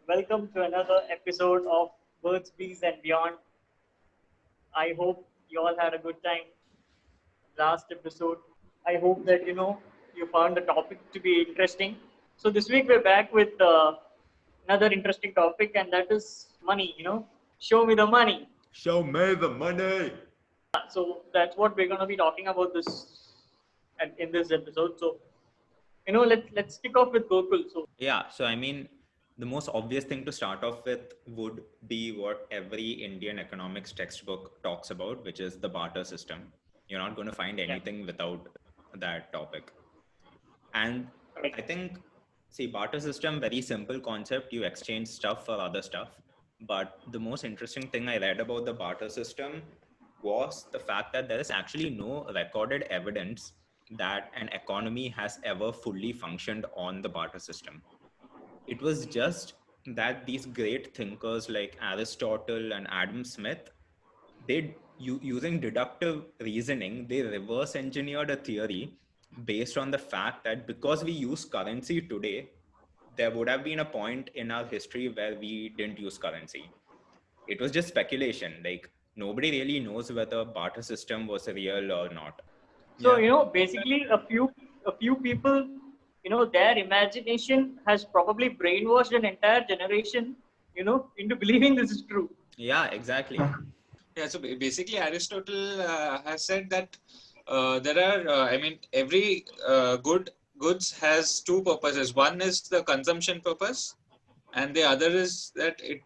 Welcome to another episode of Birds, Bees, and Beyond. I hope you all had a good time last episode. I hope that you found the topic to be interesting. So this week we're back with another interesting topic, and that is money. Show me the money. Show me the money. So that's what we're going to be talking about this and in this episode. So let's kick off with Gokul. So Yeah, so I mean, the most obvious thing to start off with would be what every Indian economics textbook talks about, which is the barter system. You're not going to find yeah, anything without that topic. And correct. I think, see, barter system, very simple concept. You exchange stuff for other stuff. But the most interesting thing I read about the barter system was the fact that there is actually no recorded evidence that an economy has ever fully functioned on the barter system. It was just that these great thinkers like Aristotle and Adam Smith, using deductive reasoning, they reverse engineered a theory based on the fact that because we use currency today, there would have been a point in our history where we didn't use currency. It was just speculation. Like nobody really knows whether barter system was real or not. So Yeah. basically, a few people, their imagination has probably brainwashed an entire generation, into believing this is true. Yeah, exactly. Yeah. So basically, Aristotle has said that there are, every goods has two purposes. One is the consumption purpose, and the other is that it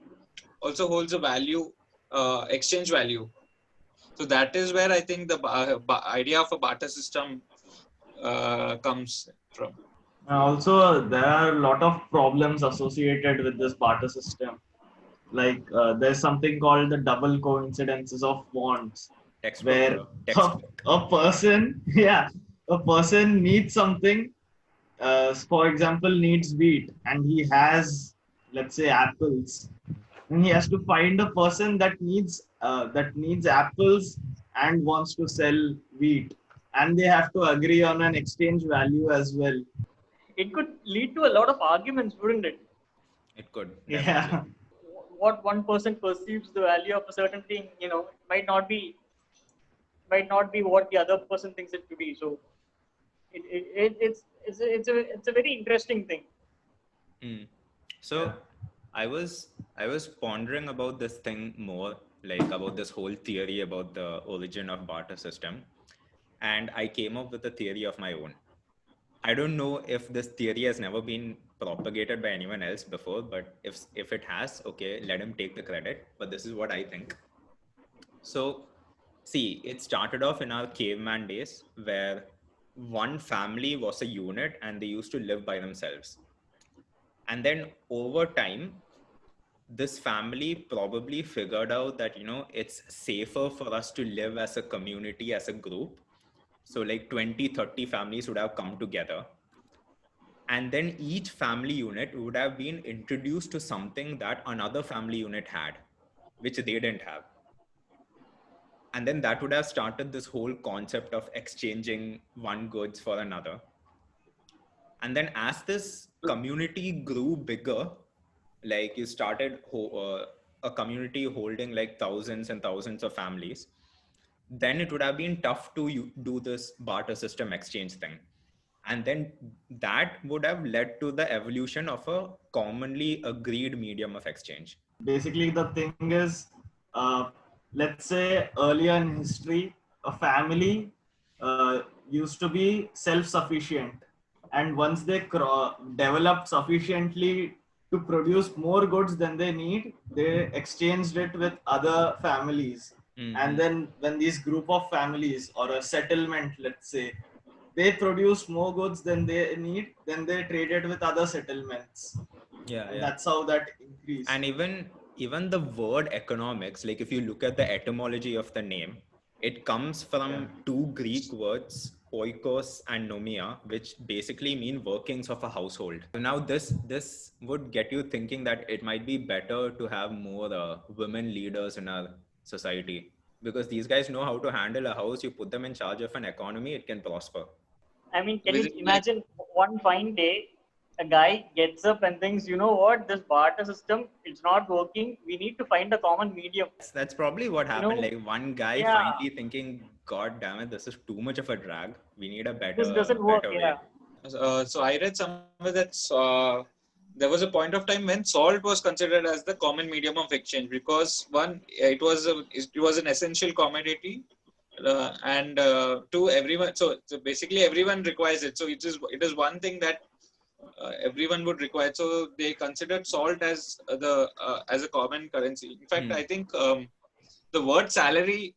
also holds a value, exchange value. So that is where I think the idea of a barter system comes from. Also, there are a lot of problems associated with this barter system. Like there's something called the double coincidences of wants, Textbook, where bro. Textbook. a person, yeah, a person needs something. For example, needs wheat, and he has, let's say, apples, and he has to find a person that needs apples and wants to sell wheat, and they have to agree on an exchange value as well. It could lead to a lot of arguments, wouldn't it? It could Yeah. definitely. What one person perceives the value of a certain thing, might not be what the other person thinks it to be. So it's a very interesting thing. Mm. So I was pondering about this thing more, like about this whole theory about the origin of barter system, and I came up with a theory of my own. I don't know if this theory has never been propagated by anyone else before, but if it has, okay, let him take the credit. But this is what I think. So, see, it started off in our caveman days where one family was a unit and they used to live by themselves. And then over time, this family probably figured out that, it's safer for us to live as a community, as a group. So, like 20, 30 families would have come together. And then each family unit would have been introduced to something that another family unit had, which they didn't have. And then that would have started this whole concept of exchanging one goods for another. And then as this community grew bigger, like you started a community holding like thousands and thousands of families, then it would have been tough to do this barter system exchange thing. And then that would have led to the evolution of a commonly agreed medium of exchange. Basically, the thing is, let's say earlier in history, a family used to be self-sufficient, and once they developed sufficiently to produce more goods than they need, they exchanged it with other families. And then when these group of families or a settlement, let's say, they produce more goods than they need, then they trade it with other settlements, Yeah, and yeah. that's how that increased. And even the word economics, like if you look at the etymology of the name, it comes from two Greek words, oikos and nomia, which basically mean workings of a household. Now this would get you thinking that it might be better to have more women leaders in our society, because these guys know how to handle a house. You put them in charge of an economy, it can prosper. I mean, can you With like imagine one fine day, a guy gets up and thinks, you know what, this barter system, it's not working. We need to find a common medium. That's probably what You happened. know, Like one guy yeah, finally thinking, God damn it, this is too much of a drag. We need a this doesn't work. better way. Yeah, So I read somewhere that there was a point of time when salt was considered as the common medium of exchange because one, it was an essential commodity, and two, everyone. So basically, everyone requires it. So it is one thing that everyone would require. So they considered salt as a common currency. In fact, I think the word salary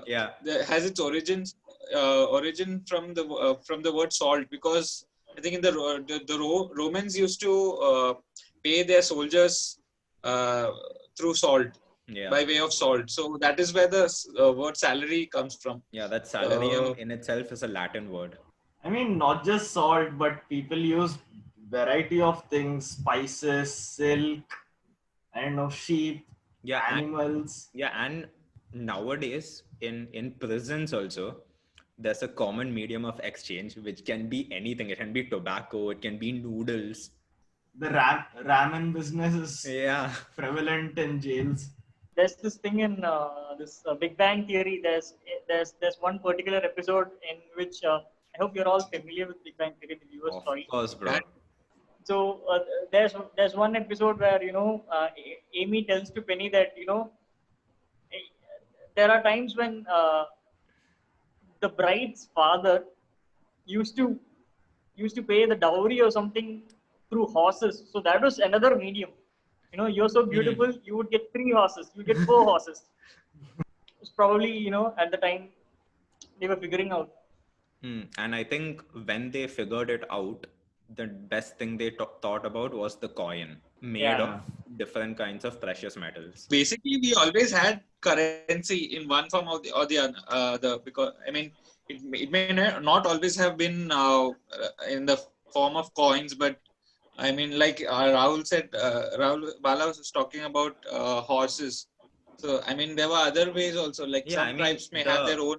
Yeah. has its origin from the word salt because I think in the Romans used to pay their soldiers through salt Yeah. by way of salt. So that is where the word salary comes from. Yeah. That salarium in itself is a Latin word. I mean, not just salt, but people use variety of things, spices, silk, I don't know, sheep, Yeah. animals. And nowadays in prisons also, there's a common medium of exchange, which can be anything. It can be tobacco, it can be noodles. The ramen business is Yeah. prevalent in jails. there's this thing in this Big Bang Theory. There's one particular episode in which I hope you're all familiar with Big Bang Theory, the viewers. Of Sorry. course, bro. So there's one episode where Amy tells to Penny that there are times when the bride's father used to pay the dowry or something through horses. So that was another medium. You're so beautiful, you would get 3 horses, you get 4 horses. It's probably at the time they were figuring out. And I think when they figured it out, the best thing they thought about was the coin made Yeah. of different kinds of precious metals. Basically, we always had currency in one form or the other because I mean it may not always have been in the form of coins, but I mean like Rahul said, Rahul Bala was talking about horses. So I mean there were other ways also. Like Yeah, some I mean, tribes may have their own.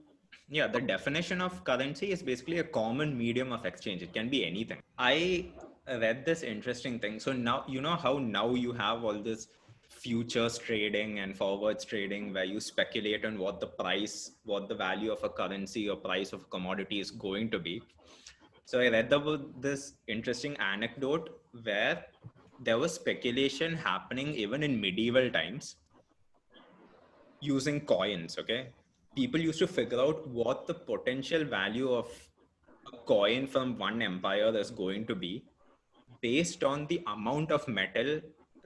Yeah, the definition of currency is basically a common medium of exchange. It can be anything. I read this interesting thing. So now, you know how now you have all this futures trading and forwards trading where you speculate on what the value of a currency or price of a commodity is going to be. So I read about this interesting anecdote where there was speculation happening even in medieval times using coins. Okay, people used to figure out what the potential value of a coin from one empire is going to be based on the amount of metal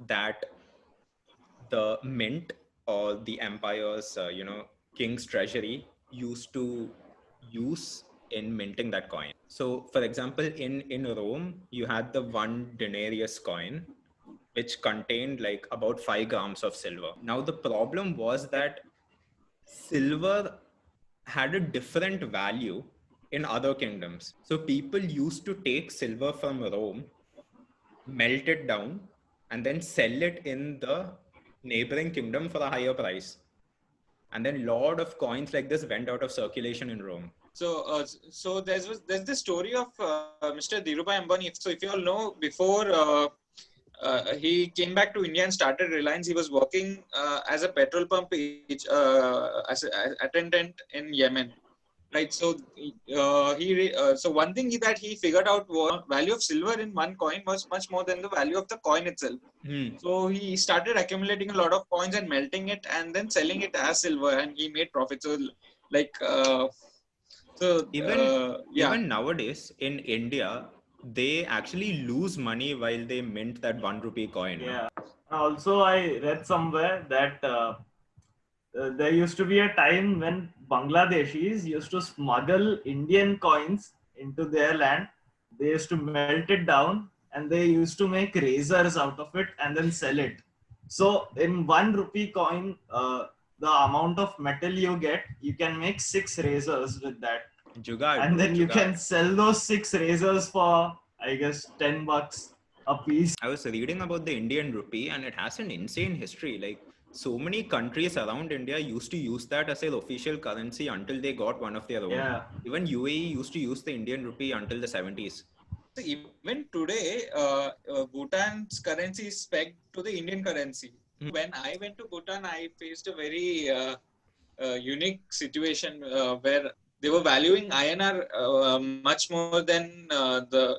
that the mint or the empire's king's treasury used to use in minting that coin. So for example, in Rome you had the 1 denarius coin, which contained like about 5 grams of silver. Now the problem was that silver had a different value in other kingdoms. So people used to take silver from Rome, melt it down, and then sell it in the neighboring kingdom for a higher price. And then lot of coins like this went out of circulation in Rome. So there's the story of Mr. Dhirubhai Ambani. So if you all know, before he came back to India and started Reliance, he was working as a petrol pump as an attendant in Yemen, right? So so one thing that he figured out was value of silver in one coin was much more than the value of the coin itself. So he started accumulating a lot of coins and melting it and then selling it as silver, and he made profit. So like even nowadays in India, they actually lose money while they mint that 1 rupee coin. Yeah. Also, I read somewhere that there used to be a time when Bangladeshis used to smuggle Indian coins into their land. They used to melt it down and they used to make razors out of it and then sell it. So in 1 rupee coin, the amount of metal you get, you can make 6 razors with that. Jugaad, And then you jugaad. can sell those 6 razors for, I guess, $10 a piece. I was reading about the Indian rupee and it has an insane history. Like so many countries around India used to use that as their official currency until they got one of their own. Yeah. Even UAE used to use the Indian rupee until the 70s. So even today, Bhutan's currency is pegged to the Indian currency. When I went to Bhutan, I faced a very unique situation where they were valuing INR much more than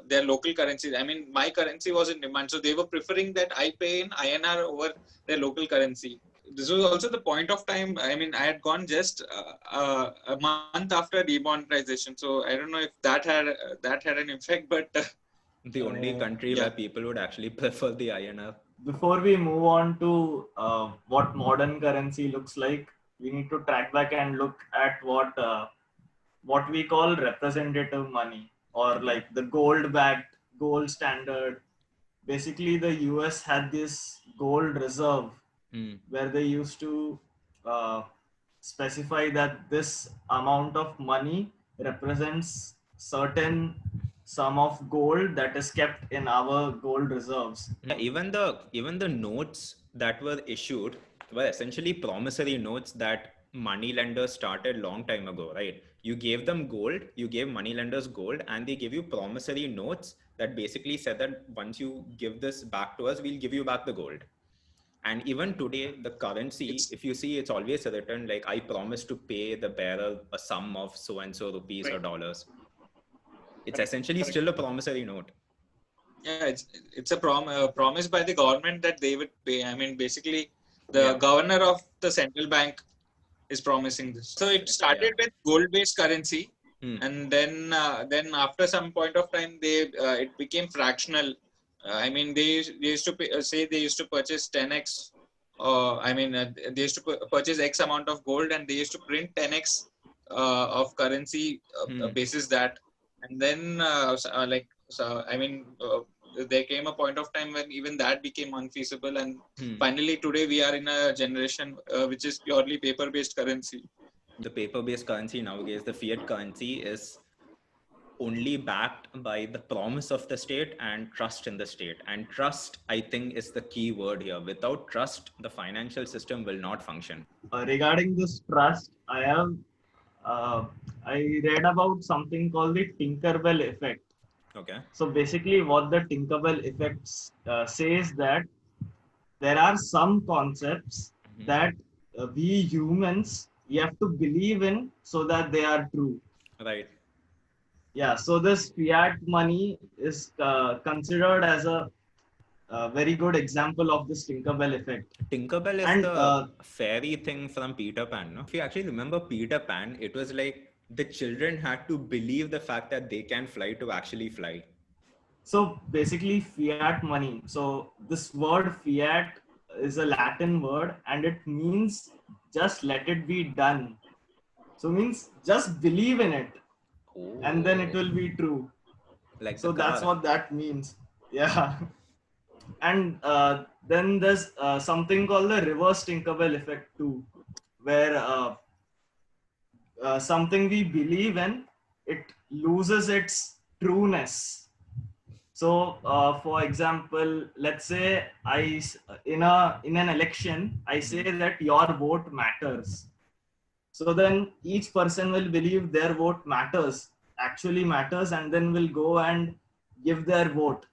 their local currency. I mean, my currency was in demand, so they were preferring that I pay in INR over their local currency. This was also the point of time. I mean, I had gone just a month after demonetization, so I don't know if that had an effect, but The only country yeah. where people would actually prefer the INR. Before we move on to what modern currency looks like, we need to track back and look at what we call representative money, or like the gold-backed, gold standard. Basically, the US had this gold reserve where they used to uh, specify that this amount of money represents certain sum of gold that is kept in our gold reserves. Yeah, even the notes that were issued were essentially promissory notes that money lenders started long time ago, right? You gave them gold, you gave money lenders gold, and they give you promissory notes that basically said that once you give this back to us, we'll give you back the gold. And even today, the currency, if you see, it's always written like, I promise to pay the bearer a sum of so and so rupees or dollars. It's essentially still a promissory note. Yeah, it's a promise by the government that they would pay. I mean, basically, the governor of the central bank is promising this. So it started with gold-based currency, and then after some point of time, it became fractional. I mean, they used to say they used to purchase 10x. They used to purchase X amount of gold, and they used to print 10x of currency basis that, and then there came a point of time when even that became unfeasible, and finally today we are in a generation which is purely paper-based currency. The paper-based currency nowadays, the fiat currency, is only backed by the promise of the state and trust in the state. And trust, I think, is the key word here. Without trust, the financial system will not function. Regarding this trust, I read about something called the Tinkerbell effect. Okay. So basically, what the Tinkerbell effect says that there are some concepts that we humans have to believe in so that they are true. Right. Yeah. So this fiat money is considered as a very good example of this Tinkerbell effect. Tinkerbell is the fairy thing from Peter Pan, no? If you actually remember Peter Pan, it was like the children had to believe the fact that they can fly to actually fly. So basically, fiat money. So this word fiat is a Latin word, and it means just let it be done. So means just believe in it, and then it will be true. Like so that's what that means. Yeah. And then there's something called the reverse Tinkerbell effect too, where something we believe in, it loses its trueness. So, for example, let's say in an election, I say that your vote matters. So then each person will believe their vote actually matters, and then will go and give their vote.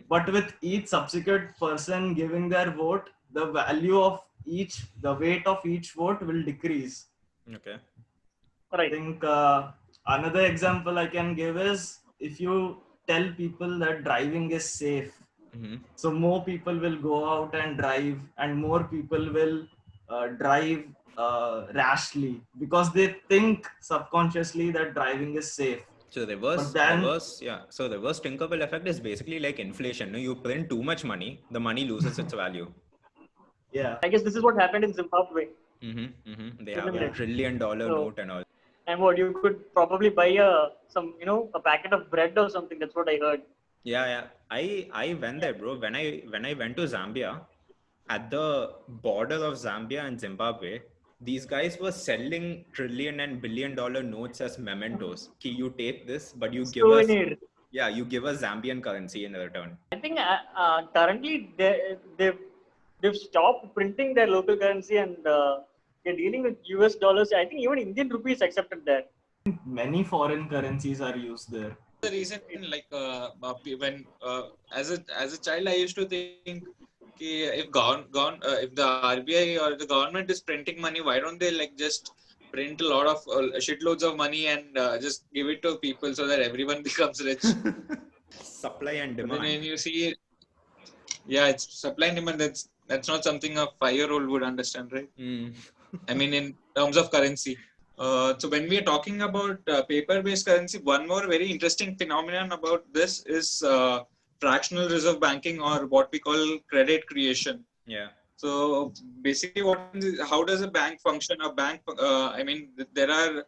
But with each subsequent person giving their vote, the value of the weight of each vote will decrease. Okay. Right. I think another example I can give is if you tell people that driving is safe, so more people will go out and drive, and more people will drive rashly because they think subconsciously that driving is safe. So reverse Tinkerbell effect is basically like inflation. No? You print too much money, the money loses its value. Yeah. I guess this is what happened in Zimbabwe. They have $1 trillion note and all. And what, you could probably buy a packet of bread or something. That's what I heard. Yeah. I went there, bro. When I went to Zambia, at the border of Zambia and Zimbabwe, these guys were selling trillion and billion dollar notes as mementos. You take this, but you give us Zambian currency in return. I think currently they've stopped printing their local currency, and they're dealing with US dollars. I think even Indian rupees accepted that. Many foreign currencies are used there. the reason, like when as a child, I used to think, if the RBI or the government is printing money, why don't they like just print a lot of shitloads of money and just give it to people so that everyone becomes rich? Supply and But then demand. when you see, yeah, it's supply and demand. That's not something a 5-year-old would understand, right? Mm. I mean, in terms of currency. So when we are talking about paper-based currency, one more very interesting phenomenon about this is fractional reserve banking, or what we call credit creation. Yeah. So basically, how does a bank function? A bank, I mean, there are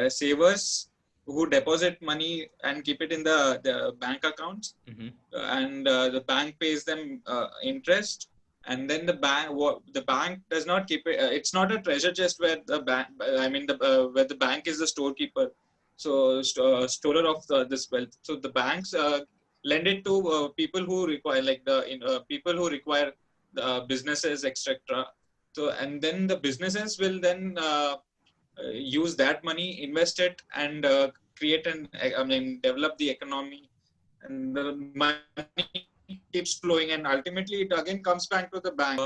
savers who deposit money and keep it in the bank accounts, Mhm. and the bank pays them interest, and then the bank does not keep it. It's not a treasure chest where the bank, I mean, where the bank is the storekeeper, so storer of this wealth. So the banks lend it to people who require, like people who require businesses, etc. So, and then the businesses will then use that money, invest it, and create develop the economy, and the money keeps flowing, and ultimately it again comes back to the bank.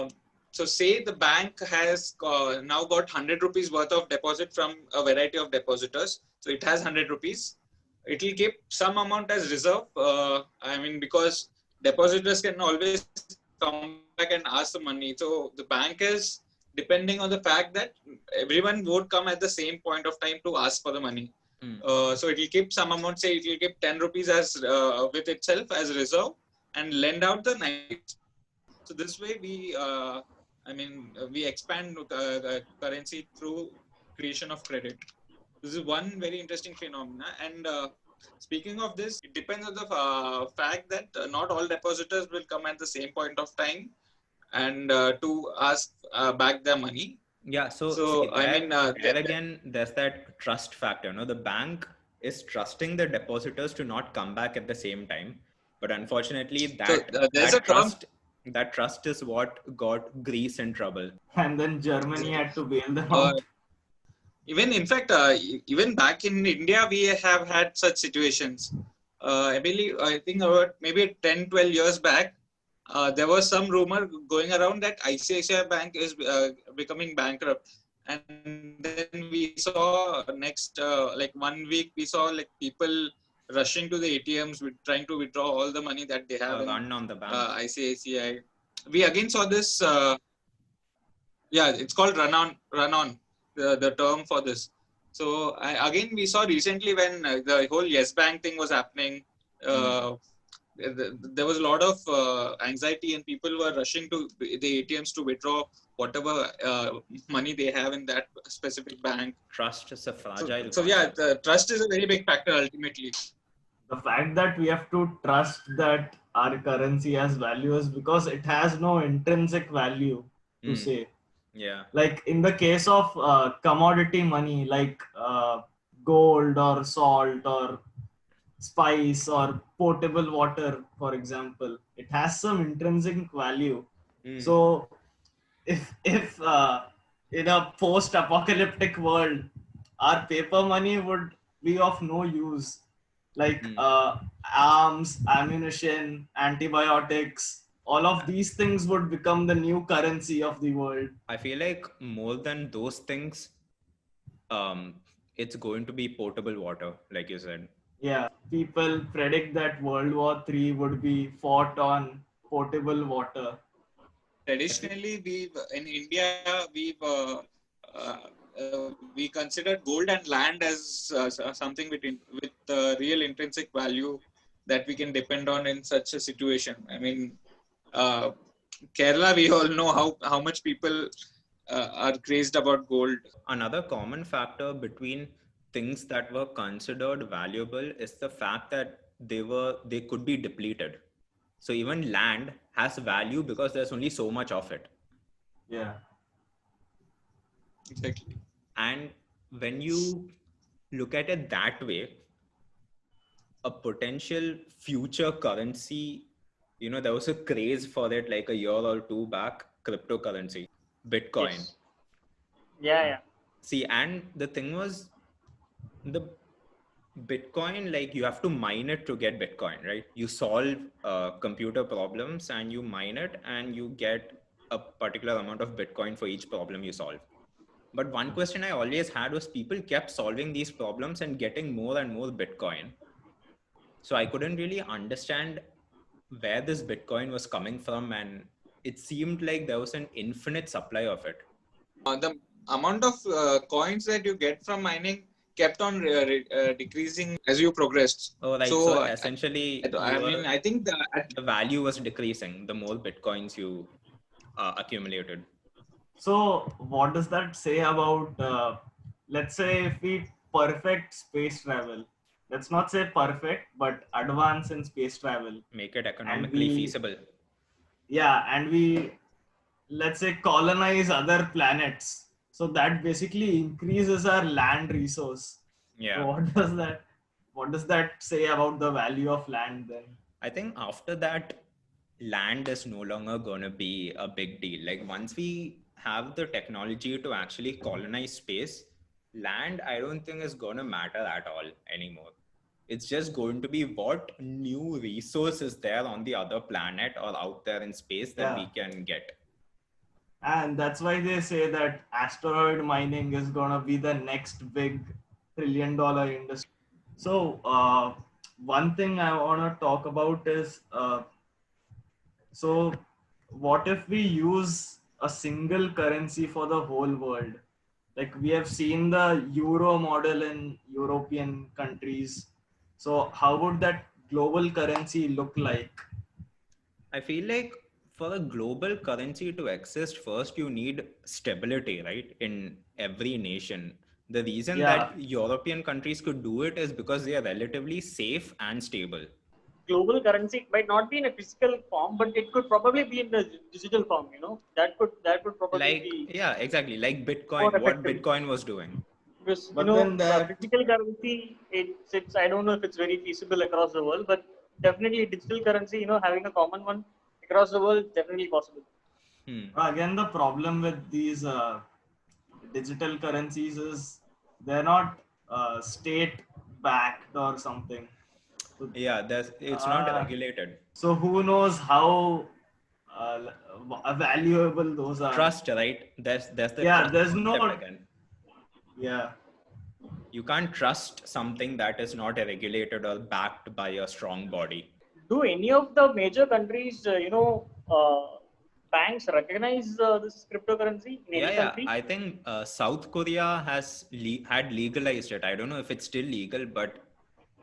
So say the bank has now got 100 rupees worth of deposit from a variety of depositors. So it has 100 rupees. It will keep some amount as reserve. I mean, because depositors can always come back and ask the money. So the bank is depending on the fact that everyone would come at the same point of time to ask for the money. So it will keep some amount, say it will keep 10 rupees as with itself as reserve, and lend out the 90. So this way we expand currency through creation of credit. This is one very interesting phenomena. And speaking of this, it depends on the fact that not all depositors will come at the same point of time and to ask back their money. Yeah, so see, So there again, there's that trust factor. No, the bank is trusting the depositors to not come back at the same time, but unfortunately, there's a term. That trust is what got Greece in trouble. And then Germany had to bail them Uh, out. Even in fact, even back in India, we have had such situations. I think about maybe 10, 12 years back, there was some rumor going around that ICICI Bank is becoming bankrupt. And then we saw next, like 1 week, we saw like people rushing to the ATMs with trying to withdraw all the money that they have in Run on the bank. ICICI. We again saw this. Yeah, it's called run on, the term for this. So again, we saw recently when the whole Yes Bank thing was happening, there was a lot of anxiety, and people were rushing to the ATMs to withdraw whatever money they have in that specific bank. Trust is a fragile So yeah, concept. the trust is a very big factor ultimately. The fact that we have to trust that our currency has value is because it has no intrinsic value to say. Yeah. Like in the case of commodity money, like gold or salt or spice or potable water, for example, it has some intrinsic value. So if in a post-apocalyptic world, our paper money would be of no use, like arms, ammunition, antibiotics, all of these things would become the new currency of the world. I feel like more than those things, it's going to be potable water, like you said. Yeah, people predict that World War III would be fought on potable water. Traditionally, in India we considered gold and land as something with real intrinsic value that we can depend on in such a situation. I mean, Kerala, we all know how much people are crazed about gold. Another common factor between things that were considered valuable is the fact that they could be depleted. So even land has value because there's only so much of it. Yeah. Exactly. And when you look at it that way, a potential future currency, there was a craze for it like a year or two back, cryptocurrency, Bitcoin. Yes. Yeah. See, and the thing was, the Bitcoin, like you have to mine it to get Bitcoin, right? You solve computer problems and you mine it and you get a particular amount of Bitcoin for each problem you solve. But one question I always had was people kept solving these problems and getting more and more Bitcoin. So I couldn't really understand where this Bitcoin was coming from. And it seemed like there was an infinite supply of it. The amount of coins that you get from mining kept on decreasing as you progressed. Oh, right. So, So essentially, I think the value was decreasing the more Bitcoins you accumulated. So what does that say about, let's say if we perfect space travel, let's not say perfect, but advance in space travel. Make it And economically we, feasible. yeah, and we, let's say, colonize other planets. So that basically increases our land resource. Yeah. So what does that say about the value of land then? I think after that, land is no longer going to be a big deal. Like once we have the technology to actually colonize space, land, I don't think is going to matter at all anymore. It's just going to be what new resources there on the other planet or out there in space that we can get. And that's why they say that asteroid mining is gonna be the next big $1 trillion industry. So one thing I wanna talk about is, so what if we use a single currency for the whole world? Like we have seen the euro model in European countries. So how would that global currency look like? I feel like for a global currency to exist, first you need stability, right? In every nation. The reason that European countries could do it is because they are relatively safe and stable. Global currency might not be in a physical form, but it could probably be in the digital form. You know, that could probably like, be exactly, like Bitcoin. more What effective. Bitcoin was doing. Because But then physical currency, it's I don't know if it's very feasible across the world, but definitely digital currency, having a common one across the world, definitely possible. Again, the problem with these digital currencies is they're not state backed or something. So, it's not regulated. So who knows how valuable those are? Trust, right? There's the yeah. trust There's no again. Yeah. You can't trust something that is not regulated or backed by a strong body. Do any of the major countries, banks recognize this cryptocurrency in any country? I think South Korea has had legalized it. I don't know if it's still legal, but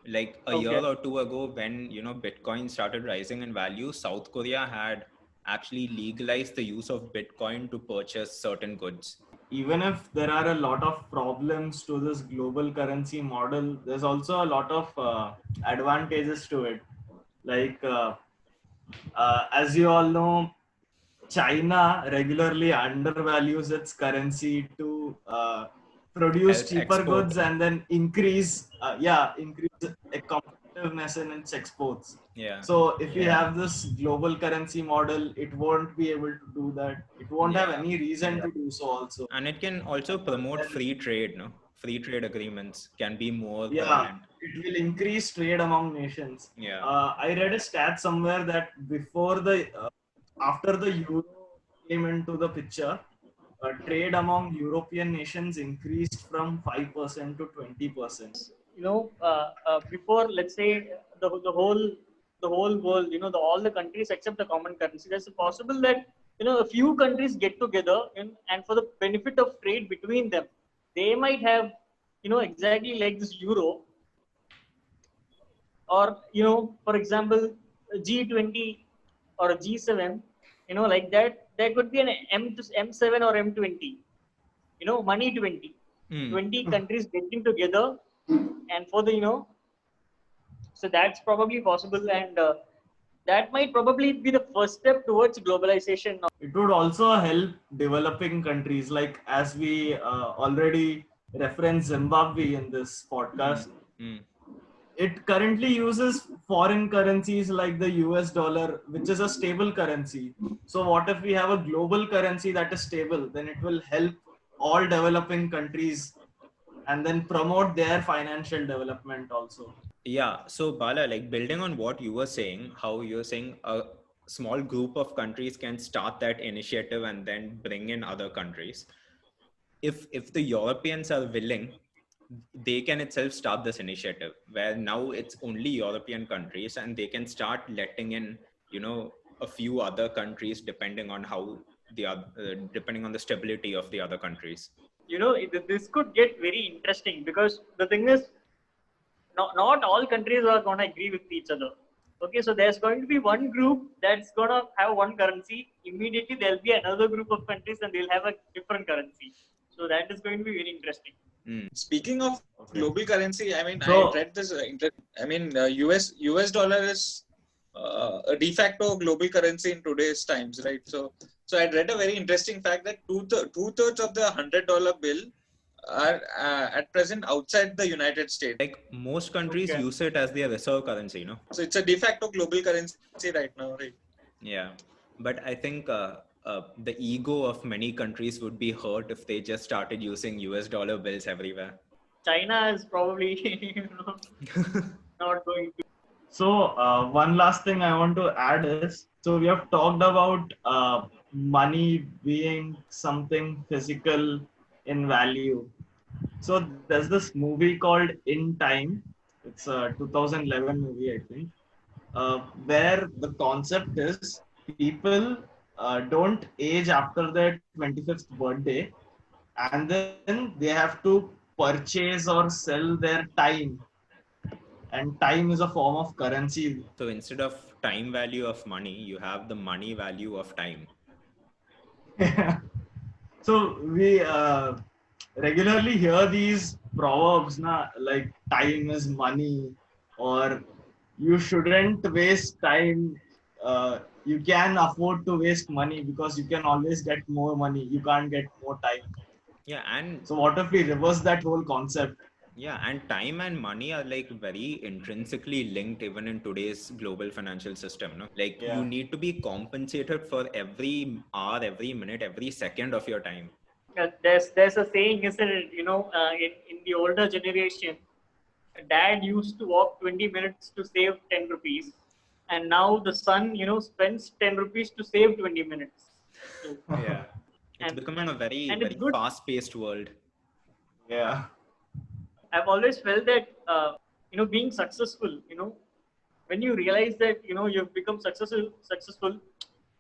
like a year or two ago, when Bitcoin started rising in value, South Korea had actually legalized the use of Bitcoin to purchase certain goods. Even if there are a lot of problems to this global currency model, there's also a lot of advantages to it. Like as you all know, China regularly undervalues its currency to produce cheaper goods and then increase a competitiveness in its exports. So if we have this global currency model, it won't be able to do that. It won't have any reason to do so also. And it can also promote free trade, no? Free trade agreements can be more prevalent. It will increase trade among nations. I read a stat somewhere that after the euro came into the picture, trade among European nations increased from 5% to 20%. Before, let's say the whole world, all the countries accept the common currency. There's possible that a few countries get together and for the benefit of trade between them, they might have exactly like this euro, or for example G20 or G7, like that. There could be an M7 or M20, money 20. 20 countries getting together, and for the so that's probably possible, and that might probably be the first step towards globalization. It would also help developing countries, like as we already referenced Zimbabwe in this podcast. It currently uses foreign currencies like the US dollar, which is a stable currency. So what if we have a global currency that is stable? Then it will help all developing countries and then promote their financial development also. Yeah. So Bala, like building on what you were saying, how you were saying a small group of countries can start that initiative and then bring in other countries. If the Europeans are willing, they can itself start this initiative where now it's only European countries and they can start letting in, a few other countries depending on how depending on the stability of the other countries. This could get very interesting because the thing is, not all countries are going to agree with each other. Okay, so there's going to be one group that's going to have one currency. Immediately, there'll be another group of countries and they'll have a different currency. So that is going to be very interesting. Speaking of global currency, I mean, So- I read this. US dollar is a de facto global currency in today's times, right? So I read a very interesting fact that two-thirds of the $100 bill are at present outside the United States. Like most countries Okay. use it as their reserve currency, So it's a de facto global currency right now, right? Yeah, but I think the ego of many countries would be hurt if they just started using US dollar bills everywhere. China is probably not going to. So one last thing I want to add is, so we have talked about money being something physical in value. So there's this movie called In Time. It's a 2011 movie, I think, where the concept is people don't age after their 25th birthday, and then they have to purchase or sell their time, and time is a form of currency. So instead of time value of money, you have the money value of time. So we regularly hear these proverbs, like time is money, or you shouldn't waste time. You can afford to waste money because you can always get more money. You can't get more time. Yeah, and So what if we reverse that whole concept? time and money are like very intrinsically linked even in today's global financial system. No, like Yeah. you need to be compensated for every hour, every minute, every second of your time. There's a saying, isn't it? In the older generation, dad used to walk 20 minutes to save 10 rupees, and now the son, spends 10 rupees to save 20 minutes. So, Yeah, it's And- becoming a very and it's very good. fast-paced world. Yeah. I've always felt that being successful, when you realize that you've become successful,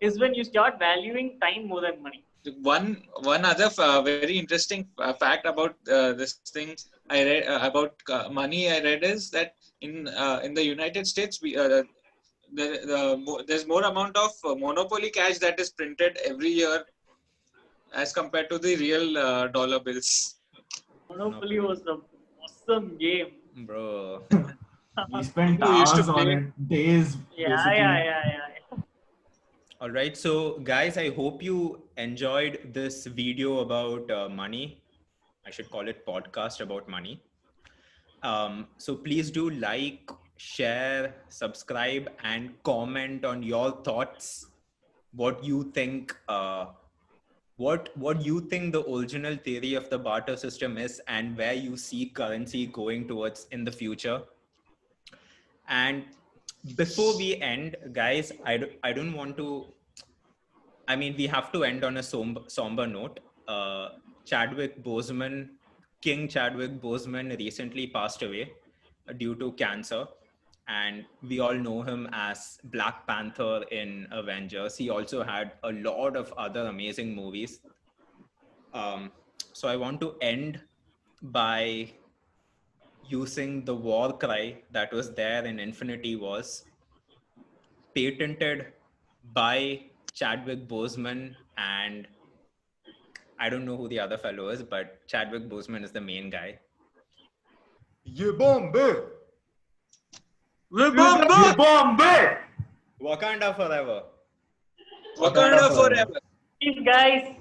is when you start valuing time more than money. One other very interesting fact about this thing I read about money I read is that in the United States there's more amount of monopoly cash that is printed every year as compared to the real dollar bills. Monopoly was an awesome game. Bro. We spent You used to hours on play- it, days. Yeah. All right, so guys, I hope you enjoyed this video about money. I should call it podcast about money. So please do like, share, subscribe, and comment on your thoughts. What you think? What you think the original theory of the barter system is, and where you see currency going towards in the future. And before we end, guys, I don't want to. I mean, we have to end on a somber note. Chadwick Boseman, King Chadwick Boseman, recently passed away due to cancer. And we all know him as Black Panther in Avengers. He also had a lot of other amazing movies. So I want to end by using the war cry that was there in Infinity Wars, patented by Chadwick Boseman, and I don't know who the other fellow is, but Chadwick Boseman is the main guy. Yeah, Bombay! Remember, Bombay! Wakanda forever. Wakanda forever. Peace, guys.